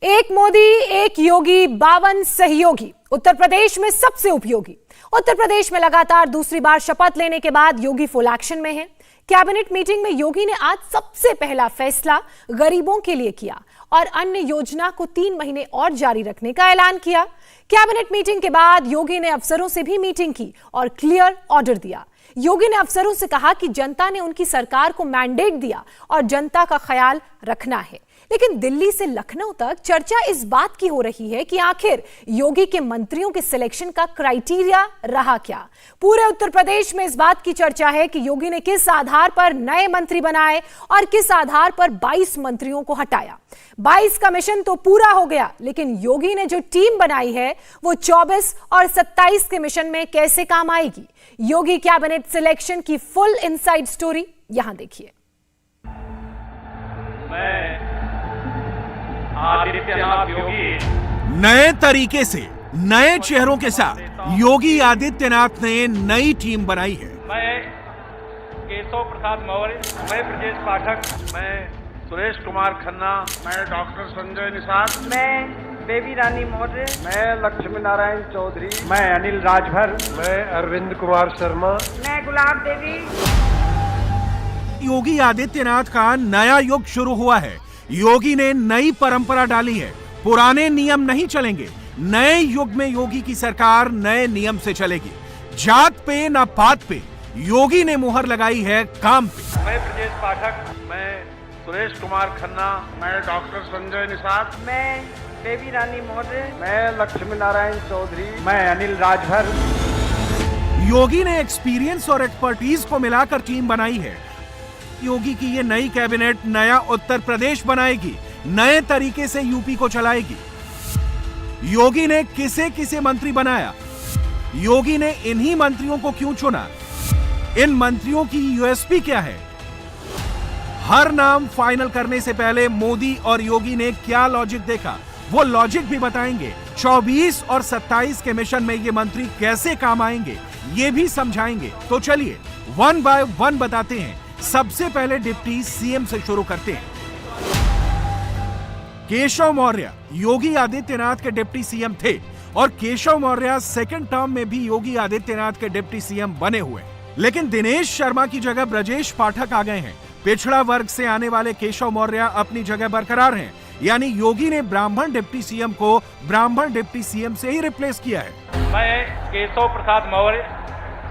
एक मोदी एक योगी 52 सहयोगी, उत्तर प्रदेश में सबसे उपयोगी। उत्तर प्रदेश में लगातार दूसरी बार शपथ लेने के बाद योगी फुल एक्शन में है। कैबिनेट मीटिंग में योगी ने आज सबसे पहला फैसला गरीबों के लिए किया और अन्य योजना को 3 महीने और जारी रखने का ऐलान किया। कैबिनेट मीटिंग के बाद योगी ने अफसरों से भी मीटिंग की और क्लियर ऑर्डर दिया। योगी ने अफसरों से कहा कि जनता ने उनकी सरकार को मैंडेट दिया और जनता का ख्याल रखना है। लेकिन दिल्ली से लखनऊ तक चर्चा इस बात की हो रही है कि आखिर योगी के मंत्रियों के सिलेक्शन का क्राइटेरिया रहा क्या। पूरे उत्तर प्रदेश में इस बात की चर्चा है कि योगी ने किस आधार पर नए मंत्री बनाए और किस आधार पर 22 मंत्रियों को हटाया। 22 का मिशन तो पूरा हो गया, लेकिन योगी ने जो टीम बनाई है वो 24 और 27 के मिशन में कैसे काम आएगी। योगी कैबिनेट सिलेक्शन की फुल इनसाइड स्टोरी यहां देखिए। आदित्यनाथ योगी नए तरीके से नए चेहरों के साथ योगी आदित्यनाथ ने नई टीम बनाई है। मैं केशव प्रसाद मौर्य, मैं ब्रजेश पाठक, मैं सुरेश कुमार खन्ना, मैं डॉक्टर संजय निषाद, मैं बेबी रानी मौर्य, मैं लक्ष्मी नारायण चौधरी, मैं अनिल राजभर, मैं अरविंद कुमार शर्मा, मैं गुलाब देवी। योगी आदित्यनाथ का नया युग शुरू हुआ है। योगी ने नई परंपरा डाली है। पुराने नियम नहीं चलेंगे। नए युग में योगी की सरकार नए नियम से चलेगी। जात पे ना पात पे योगी ने मुहर लगाई है काम पे। मैं ब्रजेश पाठक, मैं सुरेश कुमार खन्ना, मैं डॉक्टर संजय निषाद, मैं बेबी रानी मौर्य, मैं लक्ष्मी नारायण चौधरी, मैं अनिल राजभर। योगी ने एक्सपीरियंस और एक्सपर्टीज को मिलाकर टीम बनाई है। योगी की ये नई कैबिनेट नया उत्तर प्रदेश बनाएगी, नए तरीके से यूपी को चलाएगी। योगी ने किसे किसे मंत्री बनाया, योगी ने इन्हीं मंत्रियों को क्यों चुना, इन मंत्रियों की यूएसपी क्या है। हर नाम फाइनल करने से पहले मोदी और योगी ने क्या लॉजिक देखा, वो लॉजिक भी बताएंगे। 24 और 27 के मिशन में ये मंत्री कैसे काम आएंगे, ये भी समझाएंगे। तो चलिए 1 बाय 1 बताते हैं। सबसे पहले डिप्टी सीएम से शुरू करते हैं। केशव मौर्य योगी आदित्यनाथ के डिप्टी सीएम थे और केशव मौर्य सेकंड टर्म में भी योगी आदित्यनाथ के डिप्टी सीएम बने हुए। लेकिन दिनेश शर्मा की जगह ब्रजेश पाठक आ गए हैं। पिछड़ा वर्ग से आने वाले केशव मौर्य अपनी जगह बरकरार हैं। यानी योगी ने ब्राह्मण डिप्टी सीएम को ब्राह्मण डिप्टी सीएम से ही रिप्लेस किया है। मैं केशव प्रसाद मौर्य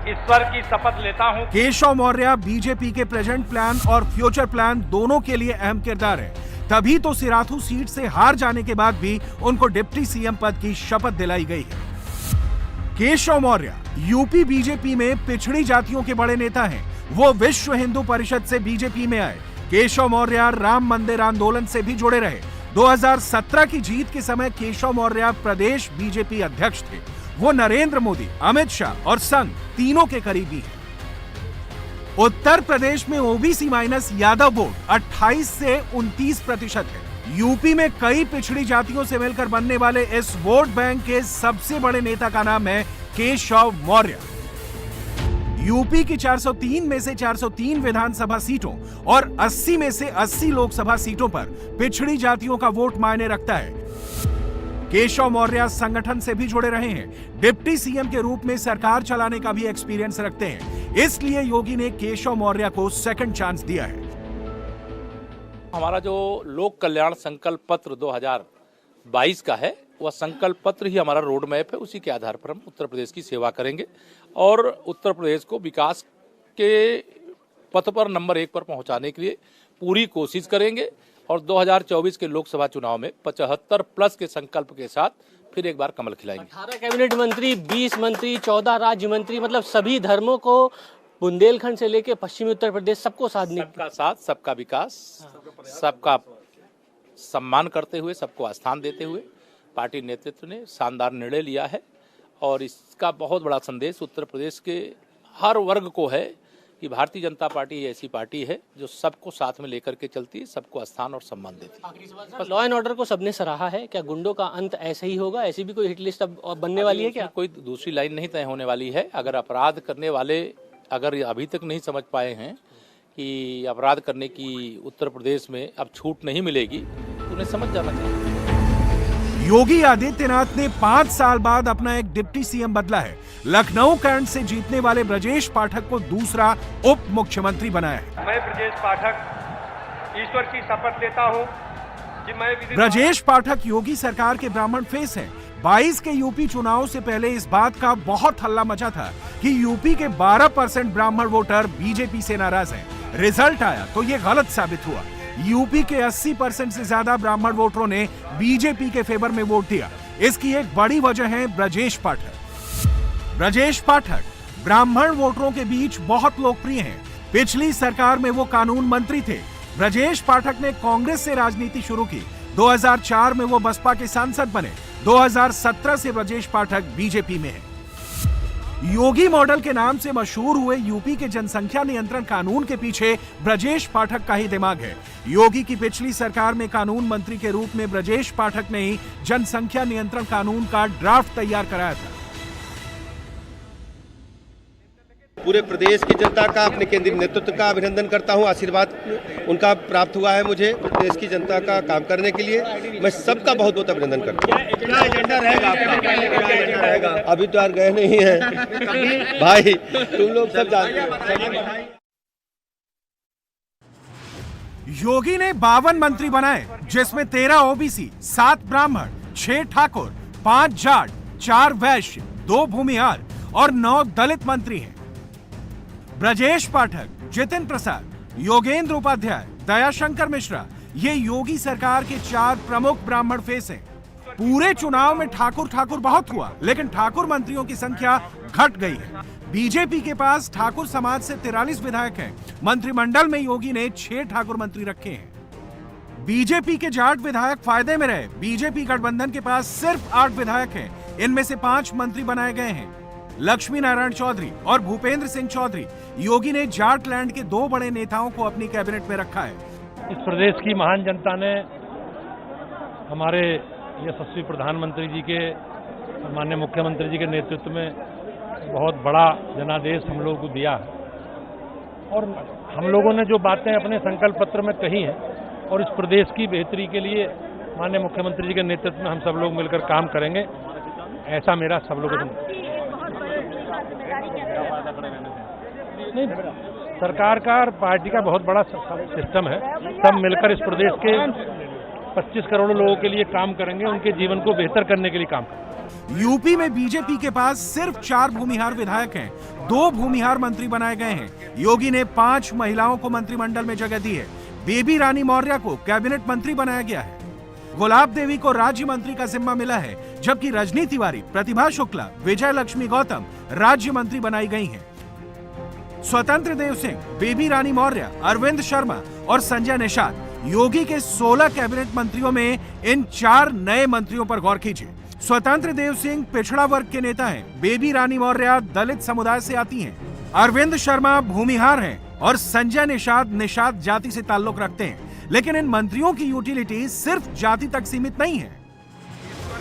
ईश्वर की शपथ लेता हूं। केशव मौर्य बीजेपी के प्रेजेंट प्लान और फ्यूचर प्लान दोनों के लिए अहम किरदार है। तभी तो सिराथू सीट से हार जाने के बाद भी उनको डिप्टी सीएम पद की शपथ दिलाई गई है। केशव मौर्य यूपी बीजेपी में पिछड़ी जातियों के बड़े नेता हैं। वो विश्व हिंदू परिषद से बीजेपी में आए। केशव मौर्य राम मंदिर आंदोलन से भी जुड़े रहे। 2017 की जीत के समय केशव मौर्य प्रदेश बीजेपी अध्यक्ष थे। वो नरेंद्र मोदी, अमित शाह और संघ तीनों के करीबी हैं। उत्तर प्रदेश में ओबीसी माइनस यादव वोट 28 से 29% है। यूपी में कई पिछड़ी जातियों से मिलकर बनने वाले इस वोट बैंक के सबसे बड़े नेता का नाम है केशव मौर्य। यूपी की 403 में से 403 विधानसभा सीटों और 80 में से 80 लोकसभा सीटों पर पिछड़ी जातियों का वोट मायने रखता है। केशव मौर्य संगठन से भी जुड़े रहे हैं। डिप्टी सीएम के रूप में सरकार चलाने का भी एक्सपीरियंस रखते हैं। इसलिए योगी ने केशव मौर्य को सेकंड चांस दिया है। हमारा जो लोक कल्याण संकल्प पत्र 2022 का है, वह संकल्प पत्र ही हमारा रोड मैप है। उसी के आधार पर हम उत्तर प्रदेश की सेवा करेंगे और उत्तर प्रदेश को विकास के पथ पर नंबर 1 पर पहुंचाने के लिए पूरी कोशिश करेंगे। और 2024 के लोकसभा चुनाव में 75+ के संकल्प के साथ फिर एक बार कमल खिलाएंगे। 18 कैबिनेट मंत्री, 20 मंत्री, 14 राज्य मंत्री, मतलब सभी धर्मों को बुंदेलखंड से लेके पश्चिमी उत्तर प्रदेश सबको साधने, सबका साथ, सबका विकास, सबका सम्मान करते हुए, सबको स्थान देते हुए पार्टी नेतृत्व ने शानदार निर्णय लिया है। और इसका बहुत बड़ा संदेश उत्तर प्रदेश के हर वर्ग को है कि भारतीय जनता पार्टी ऐसी पार्टी है जो सबको साथ में लेकर के चलती है, सबको स्थान और सम्मान देती है। लॉ एंड ऑर्डर को सबने सराहा है। क्या गुंडों का अंत ऐसे ही होगा? ऐसी भी कोई हिट लिस्ट अब बनने वाली है क्या? कोई दूसरी लाइन नहीं तय होने वाली है। अगर अपराध करने वाले अगर अभी तक नहीं समझ पाए हैं कि अपराध करने की उत्तर प्रदेश में अब छूट नहीं मिलेगी, तो उन्हें समझ जाना चाहिए। योगी आदित्यनाथ ने 5 साल बाद अपना एक डिप्टी सीएम बदला है। लखनऊ कैंट से जीतने वाले ब्रजेश पाठक को दूसरा उप मुख्यमंत्री बनाया है। मैं ब्रजेश पाठक ईश्वर की शपथ लेता हूं कि मैं ब्रजेश पाठक योगी सरकार के ब्राह्मण फेस हैं। 22 के यूपी चुनाव से पहले इस बात का बहुत हल्ला मचा था कि यूपी के 12% ब्राह्मण वोटर बीजेपी से नाराज हैं। रिजल्ट आया तो ये गलत साबित हुआ। यूपी के 80% से ज्यादा ब्राह्मण वोटरों ने बीजेपी के फेवर में वोट दिया। इसकी एक बड़ी वजह है ब्रजेश पाठक। ब्रजेश पाठक ब्राह्मण वोटरों के बीच बहुत लोकप्रिय हैं। पिछली सरकार में वो कानून मंत्री थे। ब्रजेश पाठक ने कांग्रेस से राजनीति शुरू की। 2004 में वो बसपा के सांसद बने। 2017 से ब्रजेश पाठक बीजेपी में है। योगी मॉडल के नाम से मशहूर हुए यूपी के जनसंख्या नियंत्रण कानून के पीछे ब्रजेश पाठक का ही दिमाग है। योगी की पिछली सरकार में कानून मंत्री के रूप में ब्रजेश पाठक ने ही जनसंख्या नियंत्रण कानून का ड्राफ्ट तैयार कराया था। पूरे प्रदेश की जनता का, अपने केंद्रीय नेतृत्व का अभिनंदन करता हूं। आशीर्वाद उनका प्राप्त हुआ है मुझे प्रदेश की जनता का काम करने के लिए। मैं सबका बहुत बहुत अभिनंदन करता हूं। क्या एजेंडा रहेगा आपका? अभी तो यार गए नहीं है भाई, तुम लोग सब जानते हो। योगी ने 52 मंत्री बनाए, जिसमें 13 ओबीसी, 7 ब्राह्मण, 6 ठाकुर, 5 जाट, 4 वैश्य, 2 भूमिहार और 9 दलित मंत्री हैं। ब्रजेश पाठक, जितिन प्रसाद, योगेंद्र उपाध्याय, दयाशंकर मिश्रा, ये योगी सरकार के 4 प्रमुख ब्राह्मण फेस हैं। पूरे चुनाव में ठाकुर बहुत हुआ, लेकिन ठाकुर मंत्रियों की संख्या घट गई है। बीजेपी के पास ठाकुर समाज से 43 विधायक हैं। मंत्रिमंडल में योगी ने 6 ठाकुर मंत्री रखे हैं। बीजेपी के जाट विधायक फायदे में रहे। बीजेपी गठबंधन के पास सिर्फ 8 विधायक हैं। इनमें से 5 मंत्री बनाए गए हैं। लक्ष्मी नारायण चौधरी और भूपेंद्र सिंह चौधरी। योगी ने जाट लैंड के 2 बड़े नेताओं को अपनी कैबिनेट में रखा है। इस प्रदेश की महान जनता ने हमारे यशस्वी प्रधानमंत्री जी के, माननीय मुख्यमंत्री जी के नेतृत्व में बहुत बड़ा जनादेश हम लोगों को दिया है और हम लोगों ने जो बातें अपने संकल्प पत्र में कही हैं और इस प्रदेश की बेहतरी के लिए माननीय मुख्यमंत्री जी के नेतृत्व में हम सब लोग मिलकर काम करेंगे, ऐसा मेरा सब लोगों को। नहीं, सरकार का और पार्टी का बहुत बड़ा सिस्टम है। सब मिलकर इस प्रदेश के 25 करोड़ लोगों के लिए काम करेंगे, उनके जीवन को बेहतर करने के लिए काम करेंगे। यूपी में बीजेपी के पास सिर्फ 4 भूमिहार विधायक हैं। 2 भूमिहार मंत्री बनाए गए हैं। योगी ने 5 महिलाओं को मंत्रिमंडल में जगह दी है। बेबी रानी मौर्य को कैबिनेट मंत्री बनाया गया है। गुलाब देवी को राज्य मंत्री का जिम्मा मिला है, जबकि रजनी तिवारी, प्रतिभा शुक्ला, विजय लक्ष्मी गौतम राज्य मंत्री बनाई गई हैं। स्वतंत्र देव सिंह, बेबी रानी मौर्य, अरविंद शर्मा और संजय निषाद, योगी के 16 कैबिनेट मंत्रियों में इन 4 नए मंत्रियों पर गौर कीजिए। स्वतंत्र देव सिंह पिछड़ा वर्ग के नेता हैं। बेबी रानी मौर्य दलित समुदाय से आती हैं। अरविंद शर्मा भूमिहार हैं और संजय निषाद जाति से ताल्लुक रखते हैं। लेकिन इन मंत्रियों की यूटिलिटी सिर्फ जाति तक सीमित नहीं है।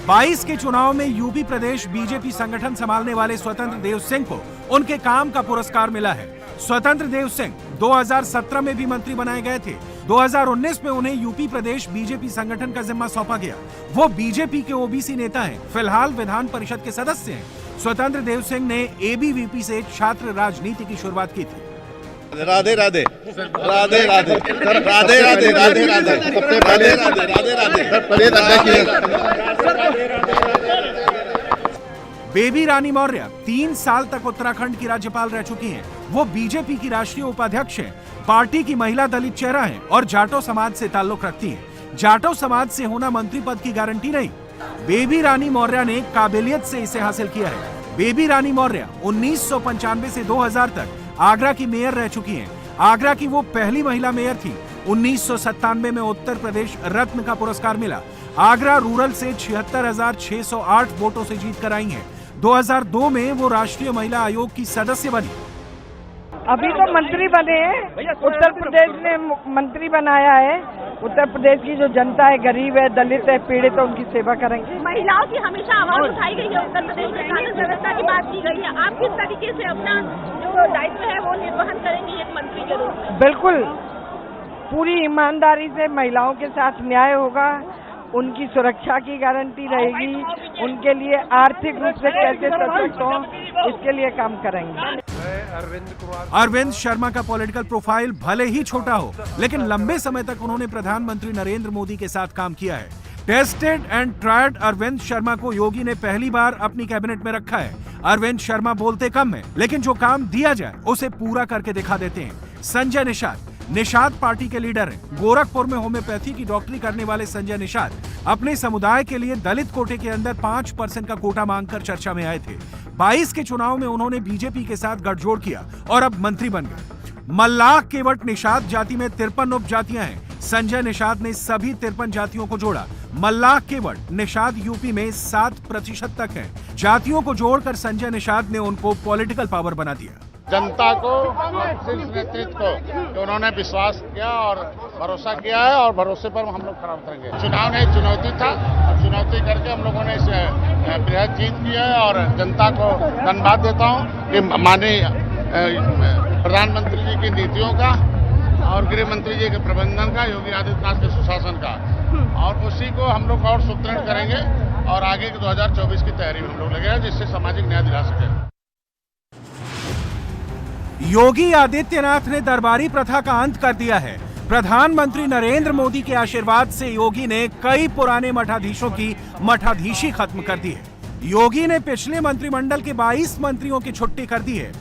22 के चुनाव में यूपी प्रदेश बीजेपी संगठन संभालने वाले स्वतंत्र देव सिंह को उनके काम का पुरस्कार मिला है। स्वतंत्र देव सिंह 2017 में भी मंत्री बनाए गए थे। 2019 में उन्हें यूपी प्रदेश बीजेपी संगठन का जिम्मा सौंपा गया। वो बीजेपी के ओबीसी नेता हैं, फिलहाल विधान परिषद के सदस्य हैं। स्वतंत्र देव सिंह ने एबीवीपी से छात्र राजनीति की शुरुआत की थी। राधे राधे राधे राधे राधे राधे राधे राधे सबसे पहले राधे राधे। बेबी रानी मौर्य 3 साल तक उत्तराखंड की राज्यपाल रह चुकी हैं। वो बीजेपी की राष्ट्रीय उपाध्यक्ष हैं, पार्टी की महिला दलित चेहरा हैं और जाटो समाज से ताल्लुक रखती हैं। जाटो समाज से होना मंत्री पद की गारंटी नहीं। बेबी रानी मौर्य ने काबिलियत से इसे हासिल किया है। बेबी रानी मौर्य 1995 से 2000 तक आगरा की मेयर रह चुकी हैं। आगरा की वो पहली महिला मेयर थी। 1997 में उत्तर प्रदेश रत्न का पुरस्कार मिला। आगरा रूरल से 76,608 वोटों से जीत कर आई हैं। 2002 में वो राष्ट्रीय महिला आयोग की सदस्य बनी। अभी तो मंत्री बने हैं, उत्तर प्रदेश ने मंत्री बनाया है। उत्तर प्रदेश की जो जनता है, गरीब है, दलित है, पीड़ित है, उनकी सेवा करेंगे। महिलाओं की हमेशा आवाज उठाई गई है। उत्तर प्रदेश में कानून व्यवस्था की बात की गई है। आप किस तरीके से अपना जो दायित्व है वो निर्वहन करेंगे एक मंत्री के रूप में? बिल्कुल पूरी ईमानदारी से महिलाओं के साथ न्याय होगा, उनकी सुरक्षा की गारंटी रहेगी, उनके लिए आर्थिक रूप से कैसे सशक्त हों, इसके लिए काम करेंगे। अरविंद शर्मा का पॉलिटिकल प्रोफाइल भले ही छोटा हो, लेकिन लंबे समय तक उन्होंने प्रधानमंत्री नरेंद्र मोदी के साथ काम किया है। Tested and tried Arvind Sharma को योगी ने पहली बार अपनी कैबिनेट में रखा है। अरविंद शर्मा बोलते कम है, लेकिन जो काम दिया जाए उसे पूरा करके दिखा देते हैं। संजय निषाद पार्टी के लीडर हैं। गोरखपुर में होम्योपैथी की डॉक्टरी करने वाले संजय निषाद अपने समुदाय के लिए दलित कोटे के अंदर 5% का कोटा मांगकर चर्चा में आए थे। 22 के चुनाव में उन्होंने बीजेपी के साथ गठजोड़ किया और अब मंत्री बन गए। मल्लाह केवट निषाद जाति में 53 उपजातियां हैं। संजय निषाद ने सभी 53 जातियों को जोड़ा। मल्लाह केवट निषाद यूपी में 7% तक है। जातियों को जोड़कर संजय निषाद ने उनको पॉलिटिकल पावर बना दिया। जनता को शीर्ष नेतृत्व को तो उन्होंने विश्वास किया और भरोसा किया है, और भरोसे पर हम लोग खरा उतरेंगे। चुनाव नहीं, चुनौती था, और चुनौती करके हम लोगों ने इसे बृहद जीत की है। और जनता को धन्यवाद देता हूँ कि माननीय प्रधानमंत्री जी की नीतियों का और गृह मंत्री जी के प्रबंधन का, योगी आदित्यनाथ के सुशासन का, और उसी को हम लोग और सुदृढ़ करेंगे और आगे के 2024 की तैयारी में हम लोग लगे हैं, जिससे सामाजिक न्याय दिला सके। योगी आदित्यनाथ ने दरबारी प्रथा का अंत कर दिया है। प्रधानमंत्री नरेंद्र मोदी के आशीर्वाद से योगी ने कई पुराने मठाधीशों की मठाधीशी खत्म कर दी है। योगी ने पिछले मंत्रिमंडल के 22 मंत्रियों की छुट्टी कर दी है।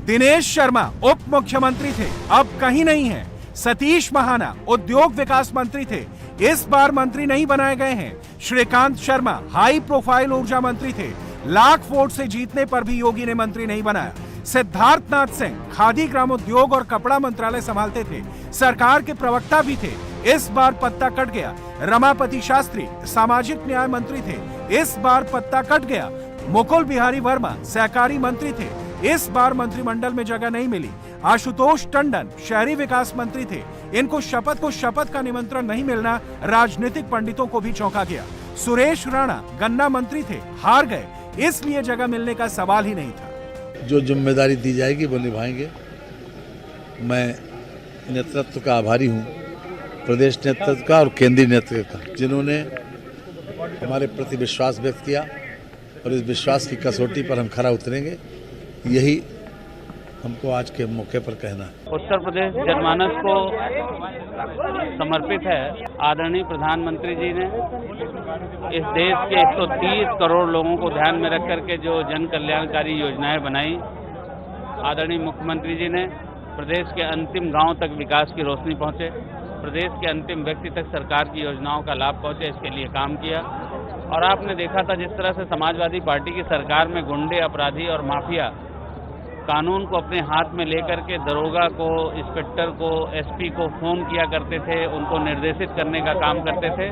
दिनेश शर्मा उप मुख्यमंत्री थे, अब कहीं नहीं है। सतीश महाना उद्योग विकास मंत्री थे, इस बार मंत्री नहीं बनाए गए हैं। श्रीकांत शर्मा हाई प्रोफाइल ऊर्जा मंत्री थे, लाख वोट से जीतने पर भी योगी ने मंत्री नहीं बनाया। सिद्धार्थनाथ सिंह खादी ग्रामोद्योग और कपड़ा मंत्रालय संभालते थे, सरकार के प्रवक्ता भी थे, इस बार पत्ता कट गया। रमापति शास्त्री सामाजिक न्याय मंत्री थे, इस बार पत्ता कट गया। मुकुल बिहारी वर्मा सहकारी मंत्री थे, इस बार मंत्रिमंडल में जगह नहीं मिली। आशुतोष टंडन शहरी विकास मंत्री थे, इनको शपथ का निमंत्रण नहीं मिलना राजनीतिक पंडितों को भी चौंका गया। सुरेश राणा गन्ना मंत्री थे, हार गए, इसलिए जगह मिलने का सवाल ही नहीं था। जो जिम्मेदारी दी जाएगी वो निभाएंगे। मैं नेतृत्व का आभारी हूँ, प्रदेश नेतृत्व का और केंद्रीय नेतृत्व का, जिन्होंने हमारे प्रति विश्वास व्यक्त किया, और इस विश्वास की कसौटी पर हम खरा उतरेंगे, यही हमको आज के मौके पर कहना है। उत्तर प्रदेश जनमानस को समर्पित है। आदरणीय प्रधानमंत्री जी ने इस देश के 130 करोड़ लोगों को ध्यान में रख करके जो जन कल्याणकारी योजनाएं बनाई, आदरणीय मुख्यमंत्री जी ने प्रदेश के अंतिम गांव तक विकास की रोशनी पहुंचे, प्रदेश के अंतिम व्यक्ति तक सरकार की योजनाओं का लाभ पहुंचे, इसके लिए काम किया। और आपने देखा था जिस तरह से समाजवादी पार्टी की सरकार में गुंडे, अपराधी और माफिया कानून को अपने हाथ में लेकर के दरोगा को, इंस्पेक्टर को, एसपी को फोन किया करते थे, उनको निर्देशित करने का काम करते थे।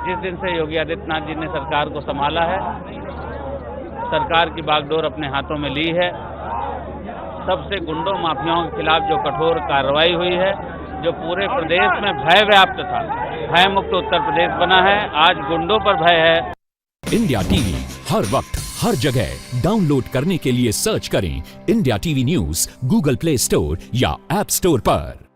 जिस दिन से योगी आदित्यनाथ जी ने सरकार को संभाला है, सरकार की बागडोर अपने हाथों में ली है, सबसे गुंडों माफियाओं के खिलाफ जो कठोर कार्रवाई हुई है, जो पूरे प्रदेश में भय व्याप्त था, भय मुक्त उत्तर प्रदेश बना है। आज गुंडों पर भय है। इंडिया टीवी हर वक्त हर जगह डाउनलोड करने के लिए सर्च करें India TV news Google play store या ऐप स्टोर पर।